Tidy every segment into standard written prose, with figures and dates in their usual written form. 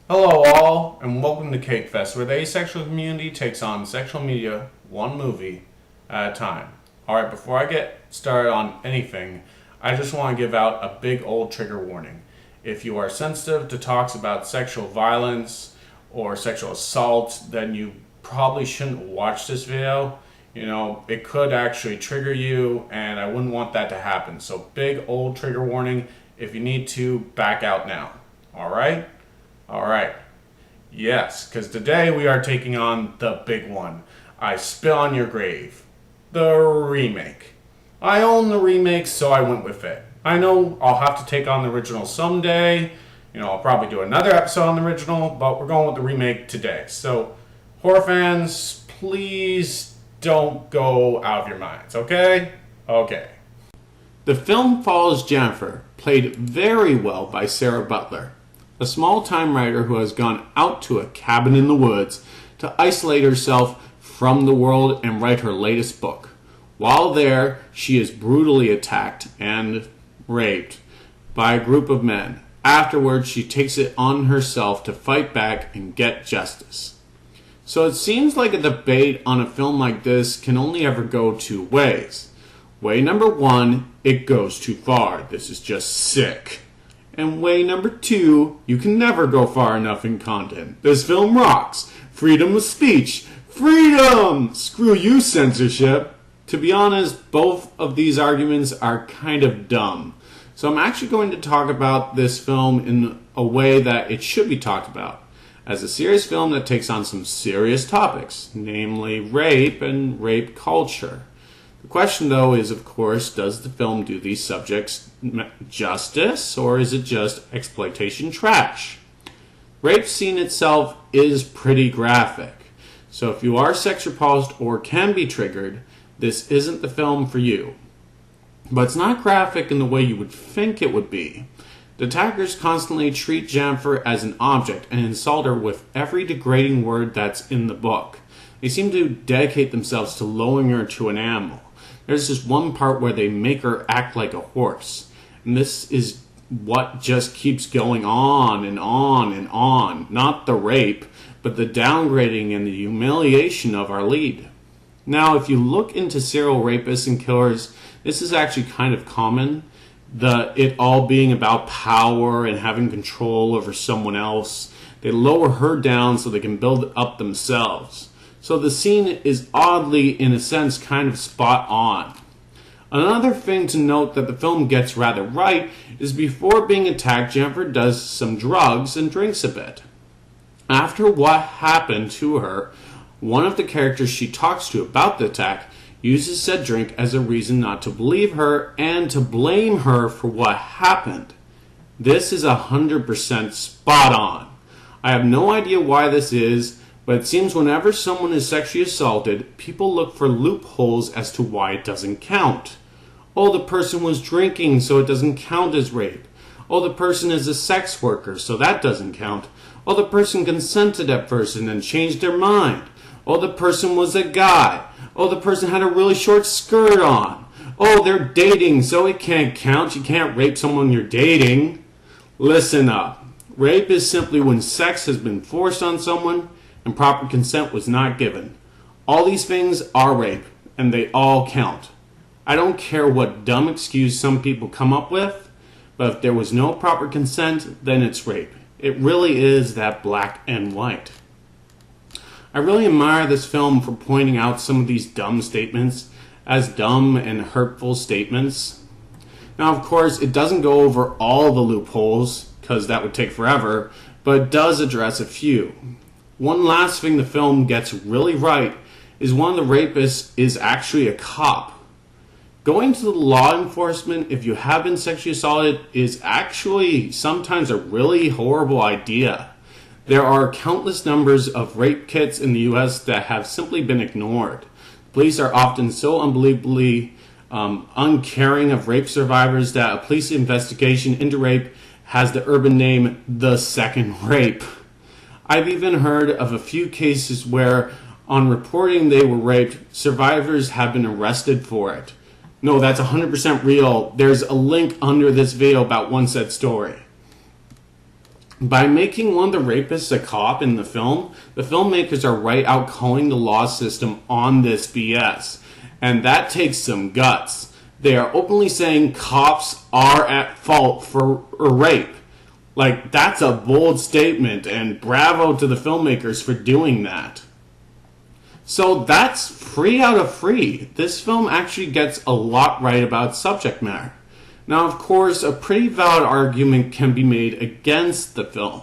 Hello, all, and welcome to Cake Fest, where the asexual community takes on sexual media one movie at a time. Alright, before I get started on anything, I just want to give out a big old trigger warning. If you are sensitive to talks about sexual violence or sexual assault, then you probably shouldn't watch this video. It could actually trigger you, and I wouldn't want that to happen. So, big old trigger warning. If you need to, back out now. Alright? Alright. Yes, because today we are taking on the big one. I Spit on Your Grave. The remake. I own the remake, so I went with it. I know I'll have to take on the original someday. I'll probably do another episode on the original, but we're going with the remake today. So, horror fans, please don't go out of your minds, okay? Okay. The film follows Jennifer, played very well by Sarah Butler, a small-time writer who has gone out to a cabin in the woods to isolate herself from the world and write her latest book. While there, she is brutally attacked and raped by a group of men. Afterwards, she takes it on herself to fight back and get justice. So it seems like a debate on a film like this can only ever go two ways. Way number one, it goes too far. This is just sick. And way number two, you can never go far enough in content. This film rocks. Freedom of speech. Freedom! Screw you, censorship. To be honest, both of these arguments are kind of dumb. So I'm actually going to talk about this film in a way that it should be talked about, as a serious film that takes on some serious topics, namely rape and rape culture. The question, though, is, of course, does the film do these subjects justice, or is it just exploitation trash? Rape scene itself is pretty graphic, so if you are sex repulsed or can be triggered, this isn't the film for you. But it's not graphic in the way you would think it would be. The attackers constantly treat Jennifer as an object and insult her with every degrading word that's in the book. They seem to dedicate themselves to lowering her to an animal. There's this one part where they make her act like a horse. And this is what just keeps going on and on and on. Not the rape, but the downgrading and the humiliation of our lead. Now, if you look into serial rapists and killers, this is actually kind of common. It all being about power and having control over someone else. They lower her down so they can build up themselves. So the scene is oddly, in a sense, kind of spot on. Another thing to note that the film gets rather right is before being attacked, Jennifer does some drugs and drinks a bit. After what happened to her, one of the characters she talks to about the attack uses said drink as a reason not to believe her and to blame her for what happened. This is 100% spot on. I have no idea why this is, but it seems whenever someone is sexually assaulted, people look for loopholes as to why it doesn't count. Oh, the person was drinking, so it doesn't count as rape. Oh, the person is a sex worker, so that doesn't count. Oh, the person consented at first and then changed their mind. Oh, the person was a guy. Oh, the person had a really short skirt on. Oh, they're dating, so it can't count. You can't rape someone you're dating. Listen up. Rape is simply when sex has been forced on someone and proper consent was not given. All these things are rape, and they all count. I don't care what dumb excuse some people come up with, but if there was no proper consent, then it's rape. It really is that black and white. I really admire this film for pointing out some of these dumb statements as dumb and hurtful statements. Now, of course, it doesn't go over all the loopholes, because that would take forever, but it does address a few. One last thing the film gets really right is one of the rapists is actually a cop. Going to the law enforcement if you have been sexually assaulted is actually sometimes a really horrible idea. There are countless numbers of rape kits in the US that have simply been ignored. Police are often so unbelievably uncaring of rape survivors that a police investigation into rape has the urban name The Second Rape. I've even heard of a few cases where, on reporting they were raped, survivors have been arrested for it. No, that's 100% real. There's a link under this video about one said story. By making one of the rapists a cop in the film, the filmmakers are right out calling the law system on this BS. And that takes some guts. They are openly saying cops are at fault for a rape. Like, that's a bold statement, and bravo to the filmmakers for doing that. So that's free out of free. This film actually gets a lot right about subject matter. Now, of course, a pretty valid argument can be made against the film.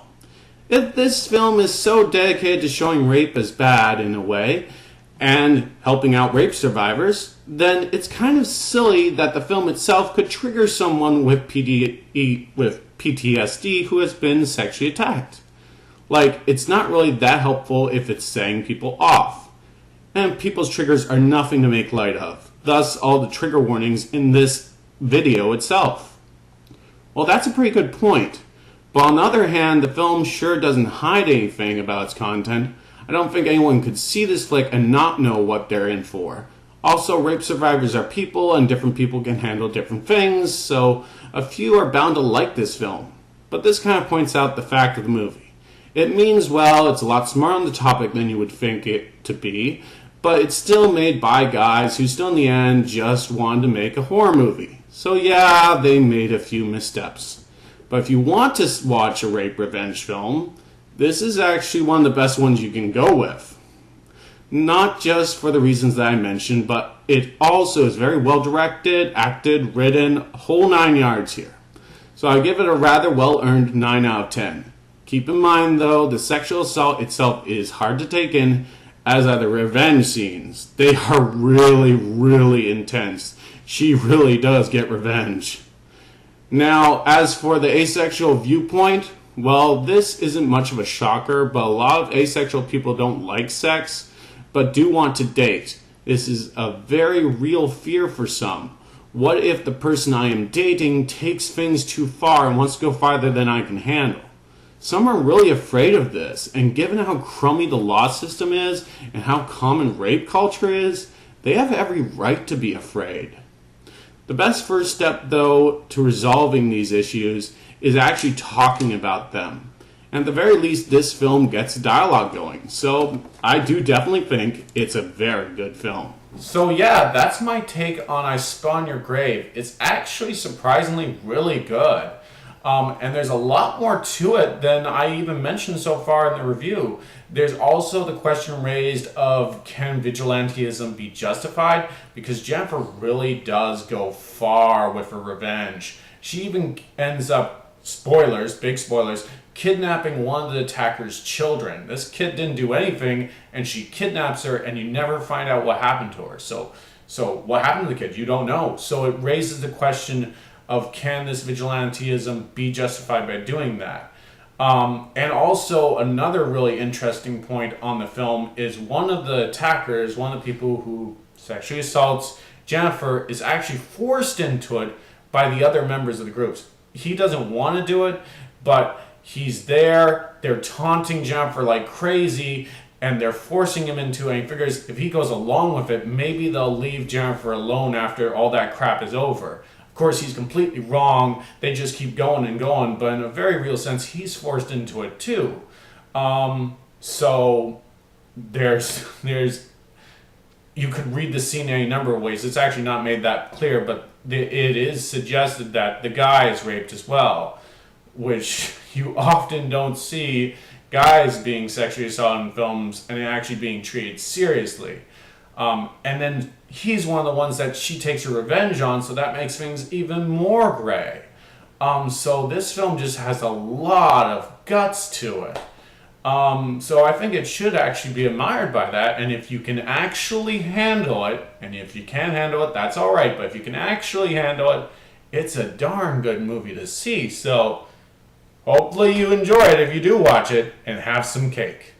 If this film is so dedicated to showing rape as bad in a way, and helping out rape survivors, then it's kind of silly that the film itself could trigger someone with PTSD who has been sexually attacked. Like, it's not really that helpful if it's setting people off. And people's triggers are nothing to make light of. Thus, all the trigger warnings in this video itself. Well, that's a pretty good point. But on the other hand, the film sure doesn't hide anything about its content. I don't think anyone could see this flick and not know what they're in for. Also, rape survivors are people, and different people can handle different things, so a few are bound to like this film. But this kind of points out the fact of the movie. It means, well, it's a lot smarter on the topic than you would think it to be, but it's still made by guys who still in the end just wanted to make a horror movie. So yeah, they made a few missteps. But if you want to watch a rape revenge film, this is actually one of the best ones you can go with. Not just for the reasons that I mentioned, but it also is very well directed, acted, written, whole 9 yards here. So I give it a rather well-earned 9 out of 10. Keep in mind though, the sexual assault itself is hard to take in, as are the revenge scenes. They are really, really intense. She really does get revenge. Now, as for the asexual viewpoint, well, this isn't much of a shocker, but a lot of asexual people don't like sex, but do want to date. This is a very real fear for some. What if the person I am dating takes things too far and wants to go farther than I can handle? Some are really afraid of this, and given how crummy the law system is and how common rape culture is, they have every right to be afraid. The best first step, though, to resolving these issues is actually talking about them. And at the very least, this film gets dialogue going. So I do definitely think it's a very good film. So yeah, that's my take on I Spit on Your Grave. It's actually surprisingly really good. And there's a lot more to it than I even mentioned so far in the review. There's also the question raised of, can vigilantism be justified? Because Jennifer really does go far with her revenge. She even ends up, spoilers, big spoilers, kidnapping one of the attacker's children. This kid didn't do anything, and she kidnaps her, and you never find out what happened to her. So what happened to the kid? You don't know. So it raises the question of, can this vigilantism be justified by doing that? And also another really interesting point on the film is one of the attackers, one of the people who sexually assaults Jennifer, is actually forced into it by the other members of the groups. He doesn't want to do it, but he's there. They're taunting Jennifer like crazy, and they're forcing him into it. And he figures if he goes along with it, maybe they'll leave Jennifer alone after all that crap is over. Of course, he's completely wrong. They just keep going and going, but in a very real sense, he's forced into it too. So there's you could read the scene any number of ways. It's actually not made that clear, but it is suggested that the guy is raped as well, which you often don't see guys being sexually assaulted in films and actually being treated seriously. And then he's one of the ones that she takes her revenge on, so that makes things even more gray. So this film just has a lot of guts to it. So I think it should actually be admired by that, and if you can actually handle it, and if you can't handle it, that's alright, but if you can actually handle it, it's a darn good movie to see. So hopefully you enjoy it if you do watch it, and have some cake.